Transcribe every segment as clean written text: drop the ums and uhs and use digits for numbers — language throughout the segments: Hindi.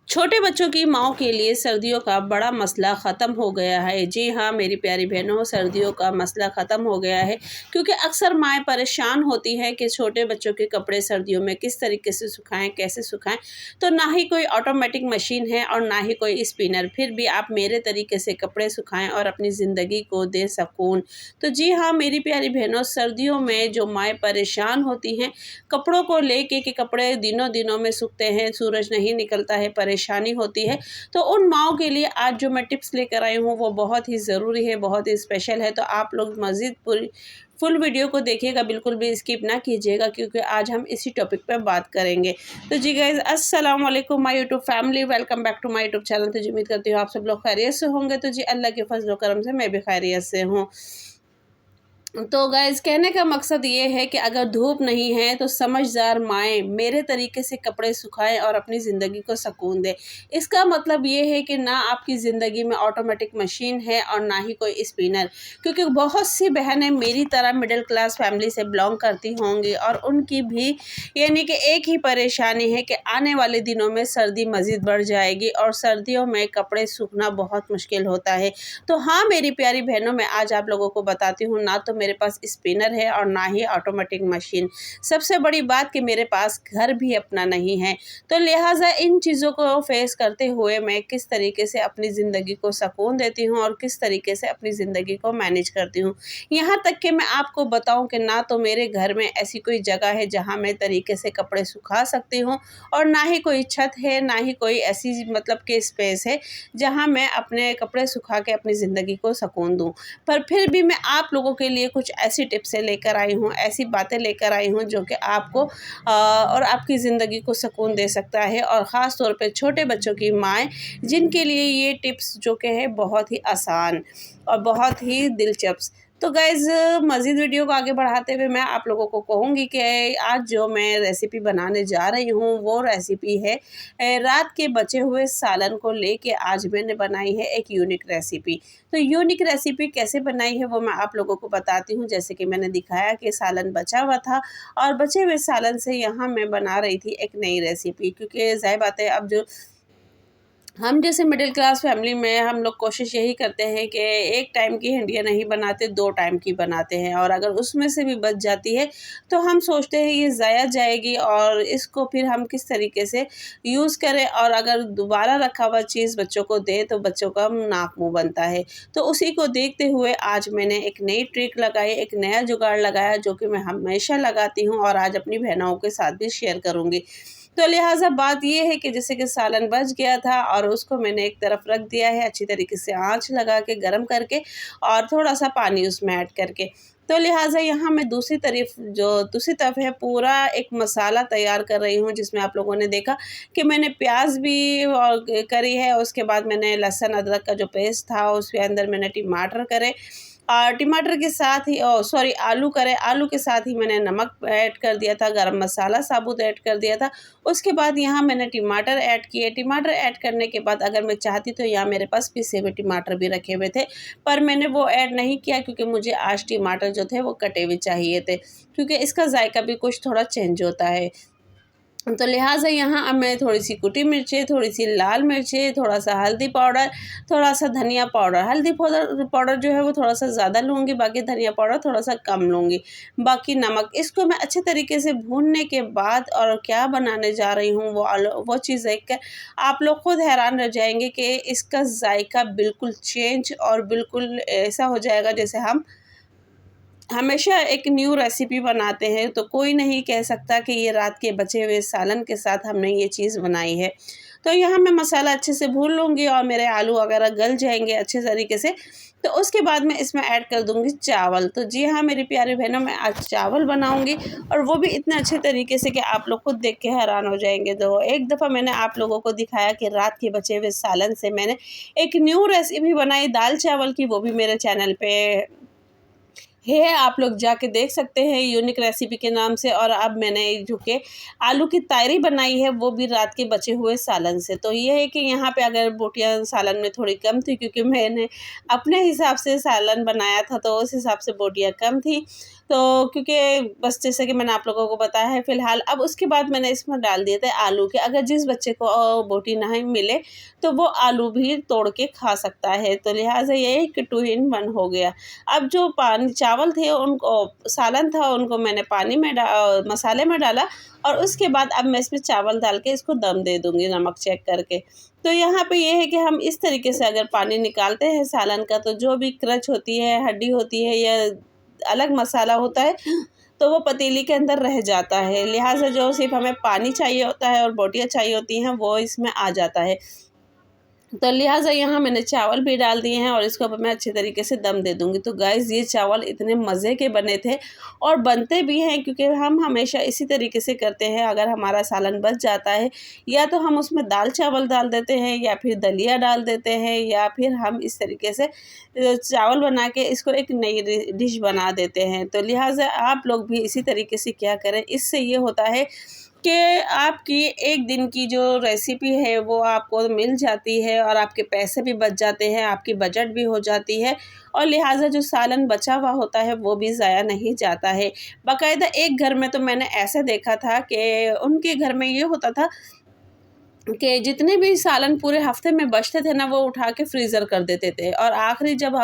छोटे बच्चों की माँओं के लिए सर्दियों का बड़ा मसला ख़त्म हो गया है। जी हाँ, मेरी प्यारी बहनों, सर्दियों का मसला ख़त्म हो गया है क्योंकि अक्सर माएँ परेशान होती हैं कि छोटे बच्चों के कपड़े सर्दियों में किस तरीके से सुखाएँ, कैसे सुखाएँ। तो ना ही कोई ऑटोमेटिक मशीन है और ना ही कोई स्पिनर, फिर भी आप मेरे तरीके से कपड़े सुखाएँ और अपनी ज़िंदगी को दें सुकून। तो जी हाँ, मेरी प्यारी बहनों, सर्दियों में जो माएँ परेशान होती हैं कपड़ों को लेके कि कपड़े दिनों-दिनों में सूखते हैं, सूरज नहीं निकलता है, परेशानी होती है। तो उन माँओं के लिए आज जो मैं टिप्स लेकर आई हूँ वो बहुत ही ज़रूरी है, बहुत ही स्पेशल है। तो आप लोग मज़ीद पूरी फुल वीडियो को देखिएगा, बिल्कुल भी स्किप ना कीजिएगा क्योंकि आज हम इसी टॉपिक पे बात करेंगे। तो जी गाइज़, अस्सलाम वालेकुम my YouTube family, welcome back to my YouTube channel. तो जी उम्मीद करती हूँ आप सब लोग खैरियत से होंगे। तो जी अल्लाह के फज़ल व करम से मैं भी खैरियत से हूँ। तो गाइज़, कहने का मकसद ये है कि अगर धूप नहीं है तो समझदार माएँ मेरे तरीके से कपड़े सुखाएँ और अपनी ज़िंदगी को सुकून दें। इसका मतलब ये है कि ना आपकी ज़िंदगी में ऑटोमेटिक मशीन है और ना ही कोई स्पिनर, क्योंकि बहुत सी बहनें मेरी तरह मिडिल क्लास फैमिली से बिलोंग करती होंगी और उनकी भी यानी कि एक ही परेशानी है कि आने वाले दिनों में सर्दी मज़ीद बढ़ जाएगी और सर्दियों में कपड़े सूखना बहुत मुश्किल होता है। तो हाँ मेरी प्यारी बहनों, मैं आज आप लोगों को बताती हूँ, ना तो मेरे पास स्पिनर है और ना ही ऑटोमेटिक मशीन। सबसे बड़ी बात कि मेरे पास घर भी अपना नहीं है। तो लिहाजा इन चीज़ों को फेस करते हुए मैं किस तरीके से अपनी ज़िंदगी को सुकून देती हूँ और किस तरीके से अपनी ज़िंदगी को मैनेज करती हूँ। यहाँ तक कि मैं आपको बताऊँ कि ना तो मेरे घर में ऐसी कोई जगह है जहाँ मैं तरीके से कपड़े सुखा सकती हूँ और ना ही कोई छत है, ना ही कोई ऐसी मतलब कि स्पेस है जहाँ मैं अपने कपड़े सुखा के अपनी ज़िंदगी को सुकून दूँ। पर फिर भी मैं आप लोगों के लिए कुछ ऐसी टिप्सें लेकर आई हूँ, ऐसी बातें लेकर आई हूँ जो कि आपको और आपकी ज़िंदगी को सुकून दे सकता है, और ख़ास तौर पे छोटे बच्चों की माएँ जिनके लिए ये टिप्स जो कि है बहुत ही आसान और बहुत ही दिलचस्प। तो गाइज़, मज़ीद वीडियो को आगे बढ़ाते हुए मैं आप लोगों को कहूँगी कि आज जो मैं रेसिपी बनाने जा रही हूँ वो रेसिपी है रात के बचे हुए सालन को लेके आज मैंने बनाई है एक यूनिक रेसिपी। तो यूनिक रेसिपी कैसे बनाई है वो मैं आप लोगों को बताती हूँ। जैसे कि मैंने दिखाया कि सालन बचा हुआ था और बचे हुए सालन से यहाँ मैं बना रही थी एक नई रेसिपी, क्योंकि ज़ाहिर बात है अब जो हम जैसे मिडिल क्लास फैमिली में हम लोग कोशिश यही करते हैं कि एक टाइम की हंडिया नहीं बनाते, 2 टाइम की बनाते हैं, और अगर उसमें से भी बच जाती है तो हम सोचते हैं ये ज़ाया जाएगी और इसको फिर हम किस तरीके से यूज़ करें, और अगर दोबारा रखा हुआ चीज़ बच्चों को दें तो बच्चों का नाक मुँह बनता है। तो उसी को देखते हुए आज मैंने एक नई ट्रिक लगाई, एक नया जुगाड़ लगाया जो कि मैं हमेशा लगाती हूँ और आज अपनी बहनों के साथ भी शेयर करूँगी। तो लिहाजा बात ये है कि जैसे कि सालन बच गया था और उसको मैंने एक तरफ रख दिया है अच्छी तरीके से आँच लगा के गरम करके और थोड़ा-सा पानी उसमें ऐड करके। तो लिहाजा यहाँ मैं दूसरी तरफ है पूरा एक मसाला तैयार कर रही हूँ, जिसमें आप लोगों ने देखा कि मैंने प्याज़ भी और करी है, उसके बाद मैंने लहसुन अदरक का जो पेस्ट था उसके अंदर मैंने टमाटर करे और टमाटर के साथ ही सॉरी आलू करे, आलू के साथ ही मैंने नमक ऐड कर दिया था, गरम मसाला साबुत ऐड कर दिया था। उसके बाद यहाँ मैंने टमाटर ऐड किए, टमाटर ऐड करने के बाद अगर मैं चाहती तो यहाँ मेरे पास पिसे हुए टमाटर भी रखे हुए थे, पर मैंने वो ऐड नहीं किया क्योंकि मुझे आज टमाटर जो थे वो कटे हुए चाहिए थे, क्योंकि इसका जायका भी कुछ थोड़ा चेंज होता है। तो लिहाजा यहाँ अब मैं थोड़ी-सी कुटी मिर्चें, थोड़ी-सी लाल मिर्चें, थोड़ा-सा हल्दी पाउडर, थोड़ा-सा धनिया पाउडर, हल्दी पाउडर पाउडर जो है वो थोड़ा-सा ज़्यादा लूँगी, बाकी धनिया पाउडर थोड़ा-सा कम लूँगी। बाकी नमक, इसको मैं अच्छे तरीके से भूनने के बाद और क्या बनाने जा रही हूँ वो चीज़ देखकर आप लोग खुद हैरान रह जाएँगे कि इसका जायका बिल्कुल चेंज और बिल्कुल ऐसा हो जाएगा जैसे हम हमेशा एक न्यू रेसिपी बनाते हैं। तो कोई नहीं कह सकता कि ये रात के बचे हुए सालन के साथ हमने ये चीज़ बनाई है। तो यहाँ मैं मसाला अच्छे से भून लूँगी और मेरे आलू वगैरह गल जाएंगे अच्छे तरीके से। तो उसके बाद मैं इसमें ऐड कर दूँगी चावल। तो जी हाँ मेरी प्यारी बहनों, मैं आज चावल बनाऊँगी और वो भी इतने अच्छे तरीके से कि आप लोग खुद देख के हैरान हो जाएंगे। तो एक दफ़ा मैंने आप लोगों को दिखाया कि रात के बचे हुए सालन से मैंने एक न्यू रेसिपी बनाई दाल चावल की, वो भी मेरे चैनल पे है, आप लोग जाके देख सकते हैं यूनिक रेसिपी के नाम से। और अब मैंने जो कि आलू की तायरी बनाई है वो भी रात के बचे हुए सालन से। तो ये है कि यहाँ पे अगर बोटियाँ सालन में थोड़ी कम थी क्योंकि मैंने अपने हिसाब से सालन बनाया था तो उस हिसाब से बोटियाँ कम थी। तो क्योंकि बस जैसे कि मैंने आप लोगों को बताया है फ़िलहाल। अब उसके बाद मैंने इसमें डाल दिए थे आलू के, अगर जिस बच्चे को बोटी नहीं मिले तो वो आलू भी तोड़ के खा सकता है, तो लिहाज़ा ये एक 2 इन 1 हो गया। अब जो पानी चावल थे उनको सालन था उनको मैंने पानी में मसाले में डाला और उसके बाद अब मैं इसमें चावल डाल के इसको दम दे दूँगी नमक चेक करके। तो यहाँ पे ये है कि हम इस तरीके से अगर पानी निकालते हैं सालन का, तो जो भी क्रच होती है, हड्डी होती है या अलग मसाला होता है, तो वो पतीली के अंदर रह जाता है। लिहाज़ा जो सिर्फ़ हमें पानी चाहिए होता है और बोटियाँ चाहिए होती हैं, वो इसमें आ जाता है। तो लिहाज़ा यहाँ मैंने चावल भी डाल दिए हैं और इसको अब मैं अच्छे तरीके से दम दे दूँगी। तो गाइज़ ये चावल इतने मज़े के बने थे और बनते भी हैं, क्योंकि हम हमेशा इसी तरीके से करते हैं। अगर हमारा सालन बच जाता है या तो हम उसमें दाल चावल डाल देते हैं या फिर दलिया डाल देते हैं या फिर हम इस तरीके से चावल बना के इसको एक नई डिश बना देते हैं। तो लिहाज़ा आप लोग भी इसी तरीके से क्या करें, इससे ये होता है कि आपकी एक दिन की जो रेसिपी है वो आपको मिल जाती है और आपके पैसे भी बच जाते हैं, आपकी बजट भी हो जाती है और लिहाज़ा जो सालन बचा हुआ होता है वो भी ज़ाया नहीं जाता है। बाकायदा एक घर में तो मैंने ऐसा देखा था कि उनके घर में ये होता था कि जितने भी सालन पूरे हफ्ते में बचते थे ना, वो उठा के फ्रीज़र कर देते थे और आखिरी जब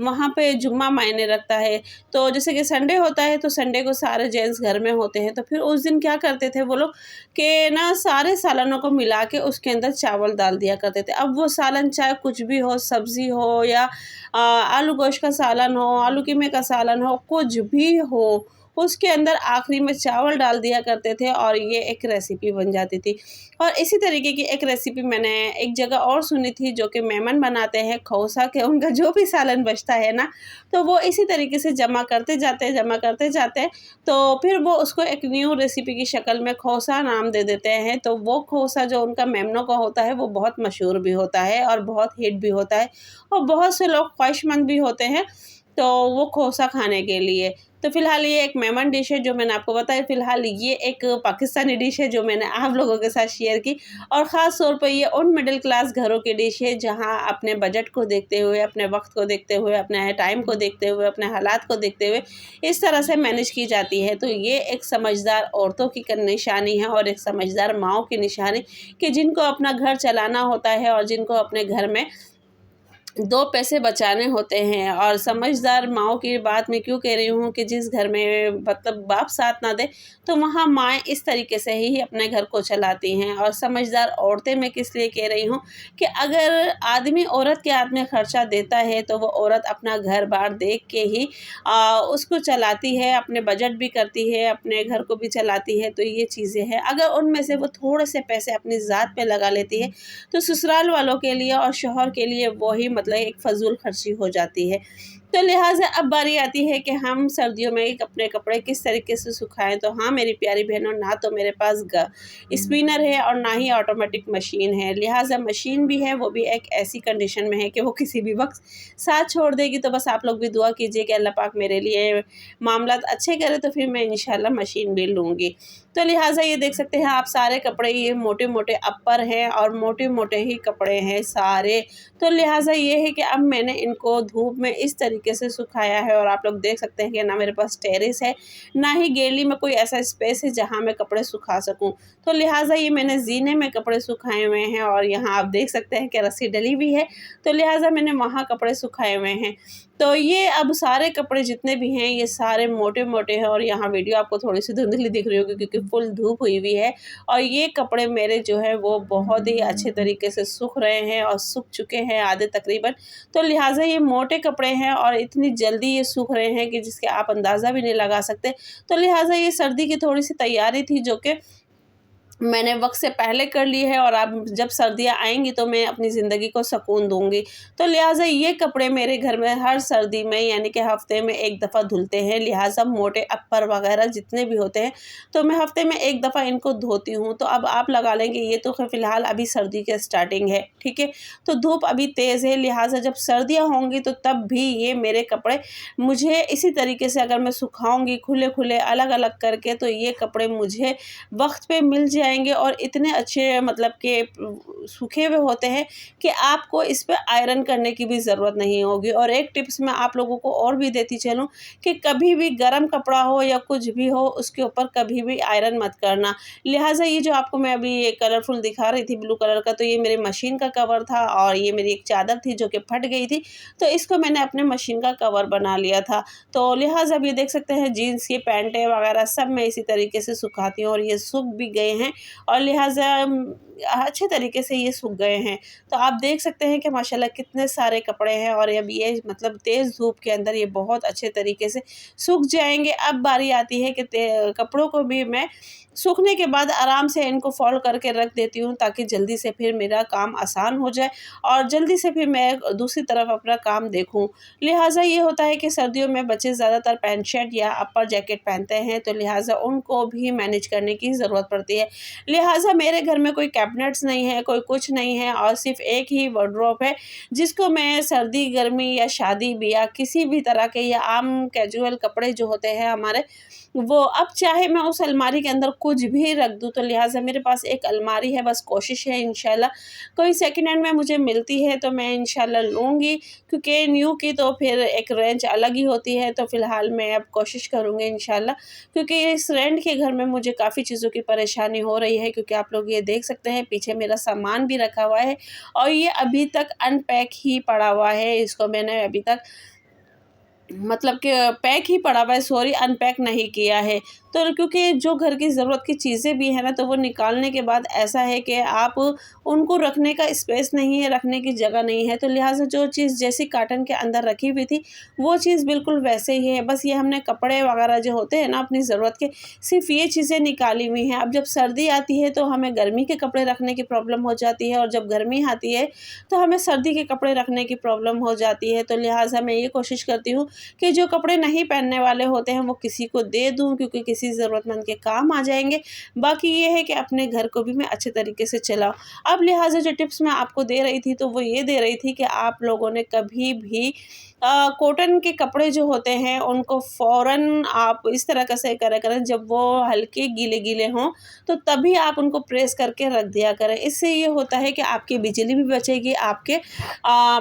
वहाँ पे जुम्मा मायने रखता है, तो जैसे कि संडे होता है तो संडे को सारे जेंट्स घर में होते हैं, तो फिर उस दिन क्या करते थे वो लोग कि ना सारे सालनों को मिला के उसके अंदर चावल डाल दिया करते थे। अब वो सालन चाहे कुछ भी हो, सब्ज़ी हो या आलू गोश्त का सालन हो, आलू कीमे का सालन हो, कुछ भी हो, उसके अंदर आखिरी में चावल डाल दिया करते थे और ये एक रेसिपी बन जाती थी। और इसी तरीके की एक रेसिपी मैंने एक जगह और सुनी थी, जो कि मेमन बनाते हैं खौसा के, उनका जो भी सालन बचता है ना, तो वो इसी तरीके से जमा करते जाते हैं, तो फिर वो उसको एक न्यू रेसिपी की शक्ल में खौसा नाम दे देते हैं। तो वो खौसा जो उनका मेमनों का होता है वो बहुत मशहूर भी होता है और बहुत हिट भी होता है और बहुत से लोग ख्वाहिशमंद भी होते हैं तो वो खौसा खाने के लिए। तो फ़िलहाल ये एक मेमन डिश है जो मैंने आपको बताया। फ़िलहाल ये एक पाकिस्तानी डिश है जो मैंने आप लोगों के साथ शेयर की और ख़ास तौर पे ये उन मिडिल क्लास घरों की डिश है जहाँ अपने बजट को देखते हुए, अपने वक्त को देखते हुए, अपने टाइम को देखते हुए, अपने हालात को देखते हुए इस तरह से मैनेज की जाती है। तो ये एक समझदार औरतों की निशानी है और एक समझदार माँओं की निशानी कि जिनको अपना घर चलाना होता है और जिनको अपने घर में 2 पैसे बचाने होते हैं। और समझदार माँओं की बात मैं क्यों कह रही हूँ कि जिस घर में मतलब बाप साथ ना दे, तो वहाँ माएँ इस तरीके से ही अपने घर को चलाती हैं। और समझदार औरतें मैं किस लिए कह रही हूँ कि अगर आदमी औरत के हाथ में खर्चा देता है, तो वो औरत अपना घर-बार देख के ही उसको चलाती है, अपने बजट भी करती है, अपने घर को भी चलाती है। तो ये चीज़ें हैं, अगर उनमें से वो थोड़े से पैसे अपनी ज़ात पे लगा लेती है, तो ससुराल वालों के लिए और शौहर के लिए वही मतलब एक फ़ज़ूल खर्ची हो जाती है। तो लिहाज़ा अब बारी आती है कि हम सर्दियों में अपने कपड़े किस तरीके से सुखाएँ। तो हाँ मेरी प्यारी बहनों, ना तो मेरे पास स्पिनर है और ना ही ऑटोमेटिक मशीन है। लिहाज़ा मशीन भी है, वो भी एक ऐसी कंडीशन में है कि वो किसी भी वक्त साथ छोड़ देगी। तो बस आप लोग भी दुआ कीजिए कि अल्लाह पाक मेरे लिए मामलात अच्छे करे, तो फिर मैं इंशाल्लाह मशीन भी लूँगी। तो लिहाज़ा ये देख सकते हैं आप, सारे कपड़े ये मोटे-मोटे अपर हैं और मोटे-मोटे ही कपड़े हैं सारे। तो लिहाज़ा ये है कि अब मैंने इनको धूप में इस तरीके से सुखाया है और आप लोग देख सकते हैं कि ना मेरे पास टेरेस है, ना ही गैलरी में कोई ऐसा स्पेस है जहाँ मैं कपड़े सुखा सकूँ। तो लिहाज़ा ये मैंने ज़ीने में कपड़े सुखाए हुए हैं और यहाँ आप देख सकते हैं कि रस्सी डली हुई है, तो लिहाज़ा मैंने वहाँ कपड़े सुखाए हुए हैं। तो ये अब सारे कपड़े जितने भी हैं ये सारे मोटे-मोटे हैं और यहाँ वीडियो आपको थोड़ी-सी धुंधली दिख रही होगी क्योंकि फुल धूप हुई हुई है और ये कपड़े मेरे जो है वो बहुत ही अच्छे तरीके से सूख रहे हैं और सूख चुके हैं आधे तकरीबन। तो लिहाज़ा ये मोटे कपड़े हैं और इतनी जल्दी ये सूख रहे हैं कि जिसके आप अंदाज़ा भी नहीं लगा सकते। तो लिहाज़ा ये सर्दी की थोड़ी-सी तैयारी थी जो कि मैंने वक़्त से पहले कर ली है और अब जब सर्दियाँ आएँगी तो मैं अपनी ज़िंदगी को सुकून दूँगी। तो लिहाज़ा ये कपड़े मेरे घर में हर सर्दी में यानी कि हफ़्ते में 1 दफ़ा धुलते हैं। लिहाज़ा मोटे अपर वग़ैरह जितने भी होते हैं तो मैं हफ़्ते में 1 दफ़ा इनको धोती हूँ। तो अब आप लगा लेंगे ये तो फ़िलहाल अभी सर्दी की स्टार्टिंग है, ठीक है? तो धूप अभी तेज़ है, लिहाज़ा जब सर्दियाँ होंगी तो तब भी ये मेरे कपड़े मुझे इसी तरीके से अगर मैं सुखाऊँगी खुले-खुले अलग-अलग करके, तो ये कपड़े मुझे वक़्त पे मिल जाएँगे जाएंगे और इतने अच्छे मतलब के सूखे हुए होते हैं कि आपको इस पे आयरन करने की भी ज़रूरत नहीं होगी। और एक टिप्स मैं आप लोगों को और भी देती चलूँ कि कभी भी गर्म कपड़ा हो या कुछ भी हो उसके ऊपर कभी भी आयरन मत करना। लिहाजा ये जो आपको मैं अभी ये कलरफुल दिखा रही थी ब्लू कलर का, तो ये मेरी मशीन का कवर था और ये मेरी एक चादर थी जो कि फट गई थी, तो इसको मैंने अपने मशीन का कवर बना लिया था। तो लिहाजा अब ये देख सकते हैं जीन्स की पैंटें वगैरह सब मैं इसी तरीके से सुखाती हूँ और ये सूख भी गए हैं और लिहाजा अच्छे तरीके से ये सूख गए हैं। तो आप देख सकते हैं कि माशाल्लाह कितने सारे कपड़े हैं और अब ये मतलब तेज़ धूप के अंदर ये बहुत अच्छे तरीके से सूख जाएंगे। अब बारी आती है कि कपड़ों को भी मैं सूखने के बाद आराम से इनको फोल्ड करके रख देती हूँ ताकि जल्दी से फिर मेरा काम आसान हो जाए और जल्दी से फिर मैं दूसरी तरफ अपना काम देखूँ। लिहाजा ये होता है कि सर्दियों में बच्चे ज़्यादातर पैंट शर्ट या अपर जैकेट पहनते हैं, तो लिहाजा उनको भी मैनेज करने की ज़रूरत पड़ती है। लिहाजा मेरे घर में कोई कैबिनेट्स नहीं है, कोई कुछ नहीं है और सिर्फ़ एक ही वार्डरोब है जिसको मैं सर्दी, गर्मी या शादी ब्याह किसी भी तरह के या आम कैजुअल कपड़े जो होते हैं हमारे, वो अब चाहे मैं उस अलमारी के अंदर कुछ भी रख दूँ, तो लिहाजा मेरे पास एक अलमारी है। बस कोशिश है इंशाल्लाह कोई सेकंड हैंड में मुझे मिलती है तो मैं इंशाल्लाह लूँगी, क्योंकि न्यू की तो फिर एक रेंज अलग ही होती है। तो फ़िलहाल मैं अब कोशिश करूँगी इंशाल्लाह, क्योंकि इस रेंट के घर में मुझे काफ़ी चीज़ों की परेशानी हो रही है, क्योंकि आप लोग ये देख सकते हैं पीछे मेरा सामान भी रखा हुआ है और ये अभी तक अनपैक ही पड़ा हुआ है। इसको मैंने अभी तक मतलब कि पैक ही पड़ा हुआ है, सॉरी अनपैक नहीं किया है। तो क्योंकि जो घर की ज़रूरत की चीज़ें भी हैं ना, तो वो निकालने के बाद ऐसा है कि आप उनको रखने का स्पेस नहीं है, रखने की जगह नहीं है। तो लिहाजा जो चीज़ जैसी कार्टन के अंदर रखी हुई थी वो चीज़ बिल्कुल वैसे ही है। बस ये हमने कपड़े वगैरह जो होते हैं ना अपनी ज़रूरत के, सिर्फ ये चीज़ें निकाली हुई हैं। अब जब सर्दी आती है तो हमें गर्मी के कपड़े रखने की प्रॉब्लम हो जाती है और जब गर्मी आती है तो हमें सर्दी के कपड़े रखने की प्रॉब्लम हो जाती है। तो लिहाजा मैं ये कोशिश करती हूँ कि जो कपड़े नहीं पहनने वाले होते हैं वो किसी को दे दूँ, क्योंकि किसी ज़रूरतमंद के काम आ जाएंगे। बाकी ये है कि अपने घर को भी मैं अच्छे तरीके से चलाऊँ। अब लिहाजा जो टिप्स मैं आपको दे रही थी तो वो ये दे रही थी कि आप लोगों ने कभी भी कॉटन के कपड़े जो होते हैं उनको फ़ौरन आप इस तरह का से करा करें, जब वो हल्के गीले-गीले हों तो तभी आप उनको प्रेस करके रख दिया करें। इससे ये होता है कि आपकी बिजली भी बचेगी, आपके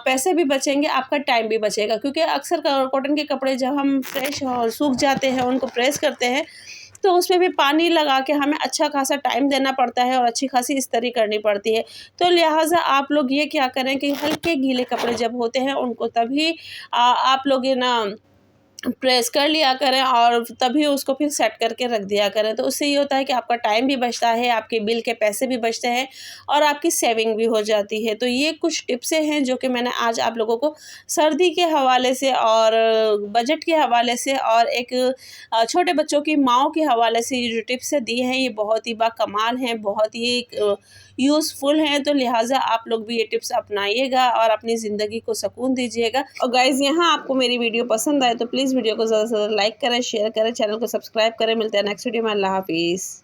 पैसे भी बचेंगे, आपका टाइम भी बचेगा। क्योंकि अक्सर कॉटन के कपड़े जब हम फ्रेश सूख जाते हैं उनको प्रेस करते हैं तो उसमें भी पानी लगा के हमें अच्छा खासा टाइम देना पड़ता है और अच्छी खासी इस्त्री करनी पड़ती है। तो लिहाजा आप लोग ये क्या करें कि हल्के गीले कपड़े जब होते हैं उनको तभी आप लोग ये ना प्रेस कर लिया करें और तभी उसको फिर सेट करके रख दिया करें। तो उससे ये होता है कि आपका टाइम भी बचता है, आपके बिल के पैसे भी बचते हैं और आपकी सेविंग भी हो जाती है। तो ये कुछ टिप्सें हैं जो कि मैंने आज आप लोगों को सर्दी के हवाले से और बजट के हवाले से और एक छोटे बच्चों की माँओं के हवाले से ये जो टिप्सें दी हैं ये बहुत ही बाकमाल हैं, बहुत ही यूज़फुल हैं। तो लिहाजा आप लोग भी ये टिप्स अपनाइएगा और अपनी ज़िंदगी को सुकून दीजिएगा। और गाइज़ यहाँ आपको मेरी वीडियो पसंद आए तो प्लीज़ वीडियो को ज़्यादा से ज़्यादा लाइक करें, शेयर करें, चैनल को सब्सक्राइब करें। मिलते हैं नेक्स्ट वीडियो में। अल्लाह हाफ़िज़।